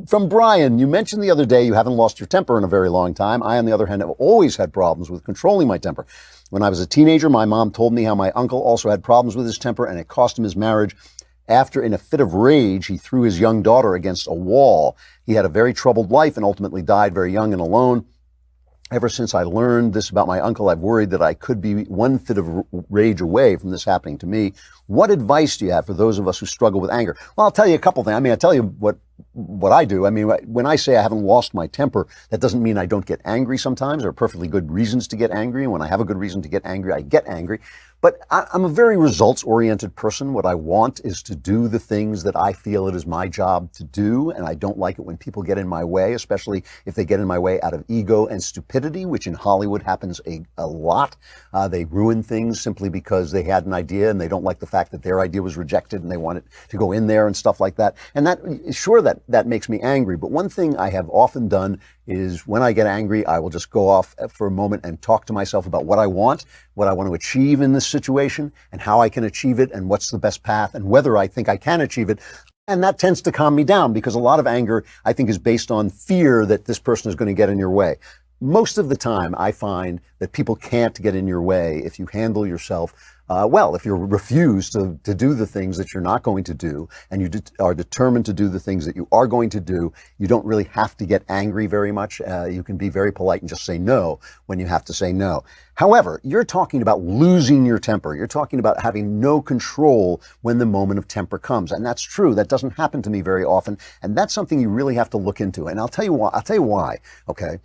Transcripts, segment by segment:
From Brian, you mentioned the other day you haven't lost your temper in a very long time. I, on the other hand, have always had problems with controlling my temper. When I was a teenager, my mom told me how my uncle also had problems with his temper and it cost him his marriage. After, in a fit of rage, he threw his young daughter against a wall. He had a very troubled life and ultimately died very young and alone. Ever since I learned this about my uncle, I've worried that I could be one fit of rage away from this happening to me. What advice do you have for those of us who struggle with anger? Well, I'll tell you a couple things. I'll tell you what I do. When I say I haven't lost my temper, that doesn't mean I don't get angry sometimes. There are perfectly good reasons to get angry. And when I have a good reason to get angry, I get angry. But I'm a very results-oriented person. What I want is to do the things that I feel it is my job to do. And I don't like it when people get in my way, especially if they get in my way out of ego and stupidity, which in Hollywood happens a lot. They ruin things simply because they had an idea and they don't like the fact that their idea was rejected and they want it to go in there and stuff like that. And that makes me angry. But one thing I have often done is when I get angry, I will just go off for a moment and talk to myself about what I want to achieve in this situation and how I can achieve it and what's the best path and whether I think I can achieve it. And that tends to calm me down because a lot of anger, I think, is based on fear that this person is going to get in your way. Most of the time, I find that people can't get in your way if you handle yourself well. If you refuse to do the things that you're not going to do, and you are determined to do the things that you are going to do, you don't really have to get angry very much. You can be very polite and just say no when you have to say no. However, you're talking about losing your temper. You're talking about having no control when the moment of temper comes. And that's true. That doesn't happen to me very often. And that's something you really have to look into. And I'll tell you why. Okay.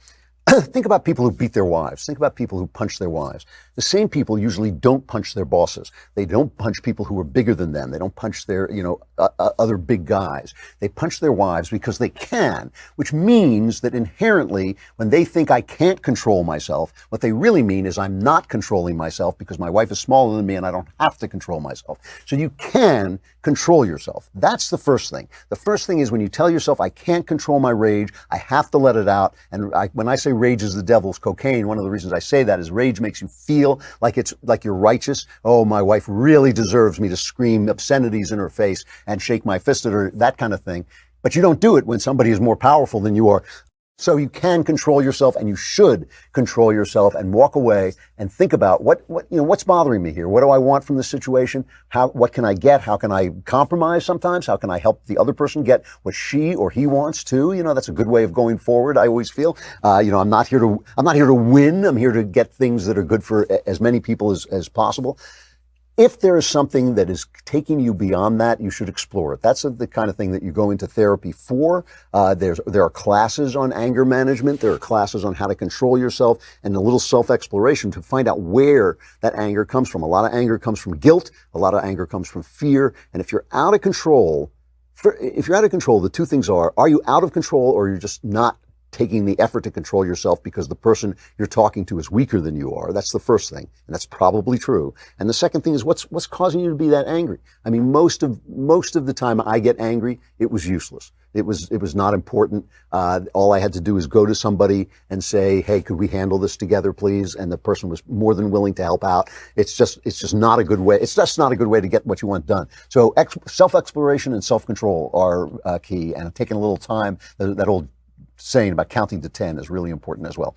Think about people who beat their wives. Think about people who punch their wives. The same people usually don't punch their bosses. They don't punch people who are bigger than them. They don't punch their, other big guys. They punch their wives because they can, which means that inherently, when they think I can't control myself, what they really mean is I'm not controlling myself because my wife is smaller than me and I don't have to control myself. So you can control yourself. That's the first thing. The first thing is when you tell yourself I can't control my rage, I have to let it out. And when I say rage is the devil's cocaine, one of the reasons I say that is rage makes you feel like you're righteous. Oh, my wife really deserves me to scream obscenities in her face and shake my fist at her, that kind of thing. But you don't do it when somebody is more powerful than you are. So you can control yourself, and you should control yourself and walk away and think about what's bothering me here? What do I want from this situation? What can I get? How can I compromise sometimes? How can I help the other person get what she or he wants too? That's a good way of going forward. I always feel, I'm not here to win. I'm here to get things that are good for as many people as possible. If there is something that is taking you beyond that, you should explore it. That's the kind of thing that you go into therapy for. There are classes on anger management. There are classes on how to control yourself and a little self-exploration to find out where that anger comes from. A lot of anger comes from guilt. A lot of anger comes from fear. And if you're out of control, the two things are you out of control or you're just not taking the effort to control yourself because the person you're talking to is weaker than you are? That's the first thing, and that's probably true. And the second thing is what's causing you to be that angry? Most of the time I get angry, it was useless. It was not important. All I had to do is go to somebody and say, "Hey, could we handle this together, please?" And the person was more than willing to help out. It's just not a good way. It's just not a good way to get what you want done. So self-exploration and self-control are key, and taking a little time. That old saying about counting to 10 is really important as well.